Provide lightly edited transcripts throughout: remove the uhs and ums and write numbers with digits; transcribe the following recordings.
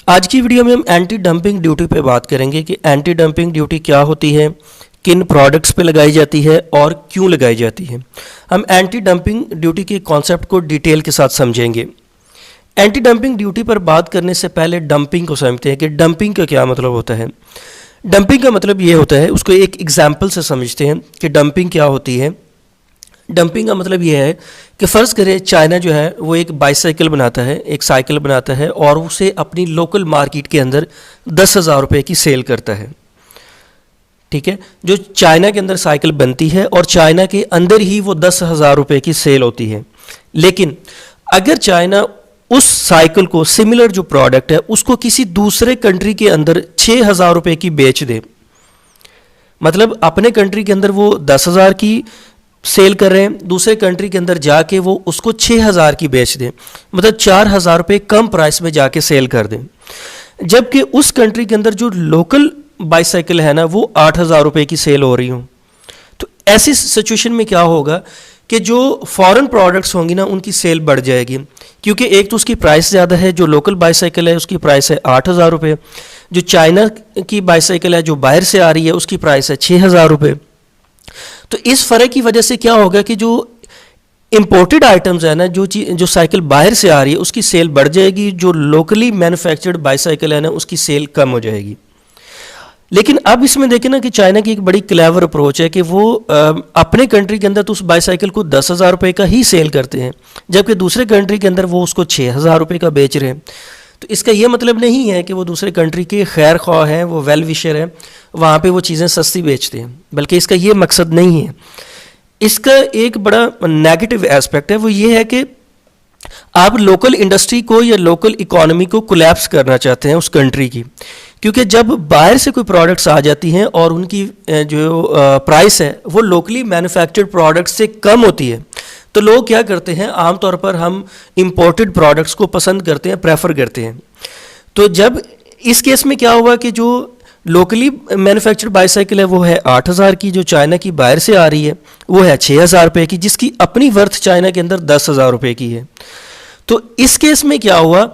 आज की वीडियो में हम एंटी डंपिंग ड्यूटी पे बात करेंगे कि एंटी डंपिंग ड्यूटी क्या होती है, किन प्रोडक्ट्स पे लगाई जाती है और क्यों लगाई जाती है। हम एंटी डंपिंग ड्यूटी के कॉन्सेप्ट को डिटेल के साथ समझेंगे। एंटी डंपिंग ड्यूटी पर बात करने से पहले डंपिंग को समझते हैं कि डंपिंग का क्या मतलब होता है। डंपिंग का मतलब ये होता है, उसको एक एग्जाम्पल से समझते हैं कि डंपिंग क्या होती है। डंपिंग का मतलब ये है कि फ़र्ज़ करें चाइना जो है वो एक बाईसाइकिल बनाता है, एक साइकिल बनाता है और उसे अपनी लोकल मार्केट के अंदर 10,000 रुपये की सेल करता है। ठीक है, जो चाइना के अंदर साइकिल बनती है और चाइना के अंदर ही वो 10,000 रुपये की सेल होती है। लेकिन अगर चाइना उस साइकिल को, सिमिलर जो प्रोडक्ट है उसको किसी दूसरे कंट्री के अंदर 6,000 रुपये की बेच दे, मतलब अपने कंट्री के अंदर वो 10,000 की सेल कर रहे हैं, दूसरे कंट्री के अंदर जाके वो उसको 6,000 की बेच दें, मतलब 4,000 रुपये कम प्राइस में जाके सेल कर दें। जबकि उस कंट्री के अंदर जो लोकल बाईसाइकिल है ना वो 8,000 रुपये की सेल हो रही हो, तो ऐसी सिचुएशन में क्या होगा कि जो फॉरेन प्रोडक्ट्स होंगी ना उनकी सेल बढ़ जाएगी, क्योंकि एक तो उसकी प्राइस ज़्यादा है, जो लोकल बाईसाइकिल है उसकी प्राइस है 8,000 रुपये, जो चाइना की बाईसाइकिल है जो बाहर से आ रही है उसकी प्राइस है 6,000 रुपये। तो इस फ़र्क की वजह से क्या होगा कि जो इंपोर्टेड आइटम्स है ना, जो साइकिल बाहर से आ रही है उसकी सेल बढ़ जाएगी, जो लोकली मैन्युफैक्चर्ड बाईसाइकिल है ना उसकी सेल कम हो जाएगी। लेकिन अब इसमें देखें ना कि चाइना की एक बड़ी क्लेवर अप्रोच है कि वो अपने कंट्री के अंदर तो उस बाईसाइकिल को 10,000 रुपये का ही सेल करते हैं, जबकि दूसरे कंट्री के अंदर वो उसको 6,000 रुपये का बेच रहे हैं। तो इसका ये मतलब नहीं है कि वो दूसरे कंट्री के खैर ख्वाह हैं, वो वेल विशर हैं, वहाँ पे वो चीज़ें सस्ती बेचते हैं, बल्कि इसका ये मकसद नहीं है। इसका एक बड़ा नेगेटिव एस्पेक्ट है, वो ये है कि आप लोकल इंडस्ट्री को या लोकल इकोनॉमी को कोलैप्स करना चाहते हैं उस कंट्री की, क्योंकि जब बाहर से कोई प्रोडक्ट्स आ जाती हैं और उनकी जो प्राइस है वो लोकली मैन्युफैक्चर्ड प्रोडक्ट्स से कम होती है, तो लोग क्या करते हैं, आमतौर पर हम इंपोर्टेड प्रोडक्ट्स को पसंद करते हैं, प्रेफर करते हैं। तो जब इस केस में क्या हुआ कि जो लोकली मैन्युफैक्चर्ड बाईसाइकिल है वो है 8,000 की, जो चाइना की बाहर से आ रही है वो है 6,000 रुपये की, जिसकी अपनी वर्थ चाइना के अंदर 10,000 रुपये की है। तो इस केस में क्या हुआ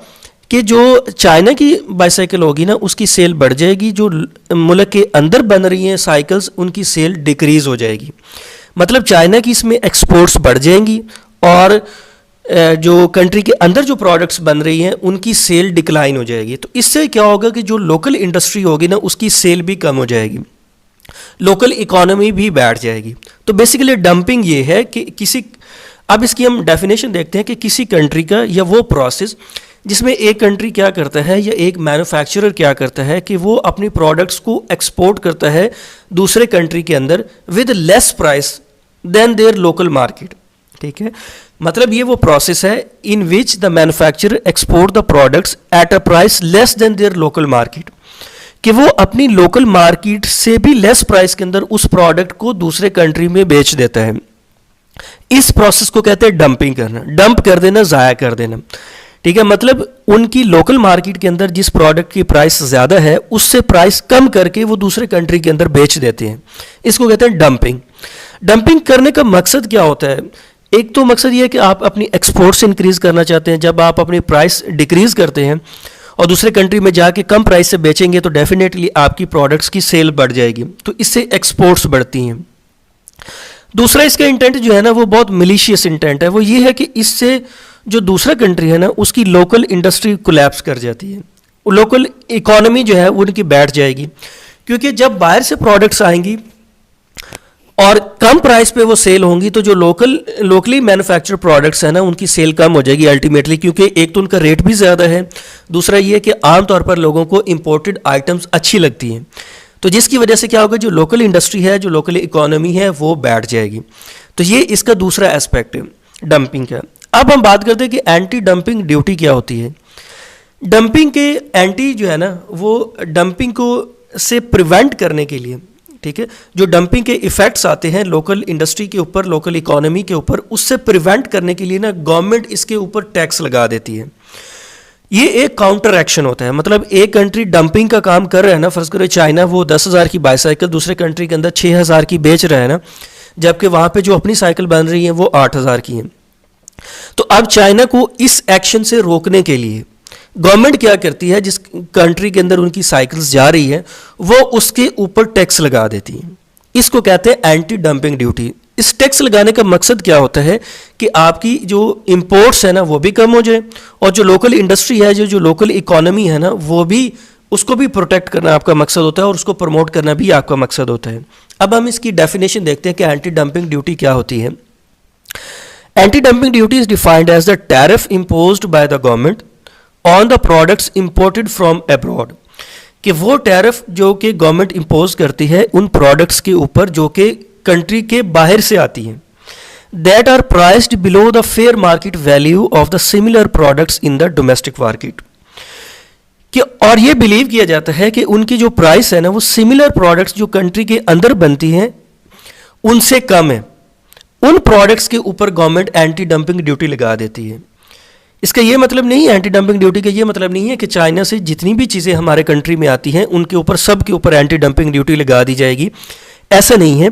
कि जो चाइना की बाईसाइकिल होगी ना उसकी सेल बढ़ जाएगी, जो मुल्क के अंदर बन रही हैं साइकिल्स उनकी सेल डिक्रीज़ हो जाएगी, मतलब चाइना की इसमें एक्सपोर्ट्स बढ़ जाएंगी और जो कंट्री के अंदर जो प्रोडक्ट्स बन रही हैं उनकी सेल डिक्लाइन हो जाएगी। तो इससे क्या होगा कि जो लोकल इंडस्ट्री होगी ना उसकी सेल भी कम हो जाएगी, लोकल इकोनॉमी भी बैठ जाएगी। तो बेसिकली डंपिंग ये है कि अब इसकी हम डेफिनेशन देखते हैं कि किसी कंट्री का या वो प्रोसेस जिसमें एक कंट्री क्या करता है या एक मैन्युफैक्चरर क्या करता है कि वो अपनी प्रोडक्ट्स को एक्सपोर्ट करता है दूसरे कंट्री के अंदर with less price than their local market. ठीक है, मतलब ये वो प्रोसेस है in which the manufacturer export the products at a price less than their local market, कि वो अपनी लोकल मार्केट से भी लेस प्राइस के अंदर उस प्रोडक्ट को दूसरे कंट्री में बेच देता है। इस प्रोसेस को कहते हैं डंपिंग करना, डंप कर देना, ज़ाया कर देना। ठीक है, मतलब उनकी लोकल मार्केट के अंदर जिस प्रोडक्ट की प्राइस ज़्यादा है उससे प्राइस कम करके वो दूसरे कंट्री के अंदर बेच देते हैं, इसको कहते हैं डंपिंग। डंपिंग करने का मकसद क्या होता है? एक तो मकसद ये है कि आप अपनी एक्सपोर्ट्स इंक्रीज़ करना चाहते हैं। जब आप अपनी प्राइस डिक्रीज़ करते हैं और दूसरे कंट्री में जाके कम प्राइस से बेचेंगे तो डेफिनेटली आपकी प्रोडक्ट्स की सेल बढ़ जाएगी, तो इससे एक्सपोर्ट्स बढ़ती हैं। दूसरा इसका इंटेंट जो है ना वो बहुत मिलिशियस इंटेंट है, वो ये है कि इससे जो दूसरा कंट्री है ना उसकी लोकल इंडस्ट्री कोलैप्स कर जाती है, लोकल इकोनॉमी जो है वो उनकी बैठ जाएगी, क्योंकि जब बाहर से प्रोडक्ट्स आएंगी और कम प्राइस पे वो सेल होंगी तो जो लोकली मैन्युफैक्चर्ड प्रोडक्ट्स हैं ना उनकी सेल कम हो जाएगी अल्टीमेटली, क्योंकि एक तो उनका रेट भी ज़्यादा है, दूसरा ये कि आमतौर पर लोगों को इंपोर्टेड आइटम्स अच्छी लगती हैं, तो जिसकी वजह से क्या होगा, जो लोकल इंडस्ट्री है, जो लोकल इकोनॉमी है वो बैठ जाएगी। तो ये इसका दूसरा एस्पेक्ट है डंपिंग का। अब हम बात करते हैं कि एंटी डंपिंग ड्यूटी क्या होती है। डंपिंग के एंटी जो है ना वो डंपिंग को से प्रिवेंट करने के लिए, ठीक है, जो डंपिंग के इफ़ेक्ट्स आते हैं लोकल इंडस्ट्री के ऊपर, लोकल इकोनॉमी के ऊपर, उससे प्रिवेंट करने के लिए ना गवर्नमेंट इसके ऊपर टैक्स लगा देती है। ये एक काउंटर एक्शन होता है, मतलब एक कंट्री डंपिंग का काम कर रहा है ना, फर्ज करो चाइना वो 10,000 की बाईसाइकिल दूसरे कंट्री के अंदर 6,000 की बेच रहा है ना, जबकि वहाँ पे जो अपनी साइकिल बन रही है वो 8,000 की है। तो अब चाइना को इस एक्शन से रोकने के लिए गवर्नमेंट क्या करती है, जिस कंट्री के अंदर उनकी साइकिल्स जा रही है वो उसके ऊपर टैक्स लगा देती है। इसको कहते हैं एंटी डंपिंग ड्यूटी। इस टैक्स लगाने का मकसद क्या होता है कि आपकी जो इंपोर्ट्स है ना वो भी कम हो जाए, और जो लोकल इंडस्ट्री है, जो लोकल इकोनॉमी है ना, वो भी, उसको भी प्रोटेक्ट करना आपका मकसद होता है और उसको प्रमोट करना भी आपका मकसद होता है। अब हम इसकी डेफिनेशन देखते हैं कि एंटी डंपिंग ड्यूटी क्या होती है। Anti dumping duty is defined as the tariff imposed by the government on the products imported from abroad, कि वो टैरिफ जो कि गवर्नमेंट इम्पोज करती है उन प्रोडक्ट्स के ऊपर जो कि कंट्री के बाहर से आती हैं, that are priced below the fair market value of the similar products in the domestic market. कि और ये बिलीव किया जाता है कि उनकी जो प्राइस है ना वो सिमिलर प्रोडक्ट्स जो कंट्री के अंदर बनती हैं उनसे कम है। उन प्रोडक्ट्स के ऊपर गवर्नमेंट एंटी डंपिंग ड्यूटी लगा देती है। इसका ये मतलब नहीं है, एंटी डंपिंग ड्यूटी का ये मतलब नहीं है कि चाइना से जितनी भी चीज़ें हमारे कंट्री में आती हैं उनके ऊपर, सब के ऊपर एंटी डंपिंग ड्यूटी लगा दी जाएगी, ऐसा नहीं है।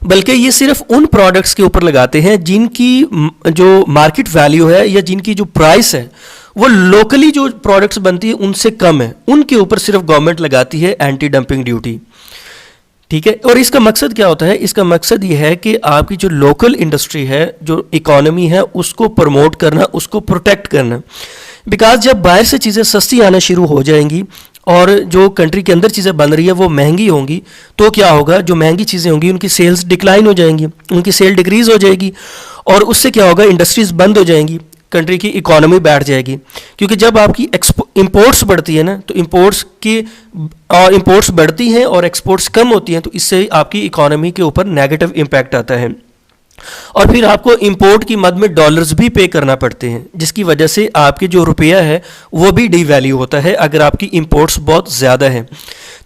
बल्कि ये सिर्फ उन प्रोडक्ट्स के ऊपर लगाते हैं जिनकी जो मार्केट वैल्यू है या जिनकी जो प्राइस है वो लोकली जो प्रोडक्ट्स बनती है उनसे कम है, उनके ऊपर सिर्फ गवर्नमेंट लगाती है एंटी डंपिंग ड्यूटी। ठीक है, और इसका मकसद क्या होता है? इसका मकसद ये है कि आपकी जो लोकल इंडस्ट्री है, जो इकोनॉमी है, उसको प्रमोट करना, उसको प्रोटेक्ट करना। बिकॉज जब बाहर से चीज़ें सस्ती आना शुरू हो जाएंगी और जो कंट्री के अंदर चीज़ें बन रही है वो महंगी होंगी, तो क्या होगा, जो महंगी चीज़ें होंगी उनकी सेल्स डिक्लाइन हो जाएंगी, उनकी सेल डिक्रीज हो जाएगी, और उससे क्या होगा, इंडस्ट्रीज बंद हो जाएंगी, कंट्री की इकोनॉमी बैठ जाएगी। क्योंकि जब आपकी इंपोर्ट्स बढ़ती है ना, तो इंपोर्ट्स बढ़ती हैं और एक्सपोर्ट्स कम होती हैं, तो इससे आपकी इकोनॉमी के ऊपर नेगेटिव इम्पैक्ट आता है। और फिर आपको इंपोर्ट की मद में डॉलर्स भी पे करना पड़ते हैं, जिसकी वजह से आपके जो रुपया है वो भी डीवैल्यू होता है अगर आपकी इंपोर्ट्स बहुत ज़्यादा हैं।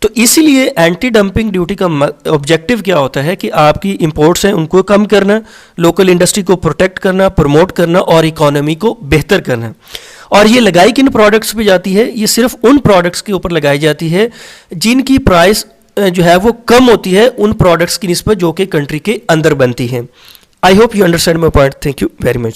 तो इसीलिए एंटी डंपिंग ड्यूटी का ऑब्जेक्टिव क्या होता है कि आपकी इंपोर्ट्स हैं उनको कम करना, लोकल इंडस्ट्री को प्रोटेक्ट करना, प्रमोट करना और इकोनॉमी को बेहतर करना। और ये लगाई किन प्रोडक्ट्स पे जाती है? ये सिर्फ उन प्रोडक्ट्स के ऊपर लगाई जाती है जिनकी प्राइस जो है वो कम होती है उन प्रोडक्ट्स की निस्बत जो कि कंट्री के अंदर बनती हैं। I hope you understand my point. Thank you very much.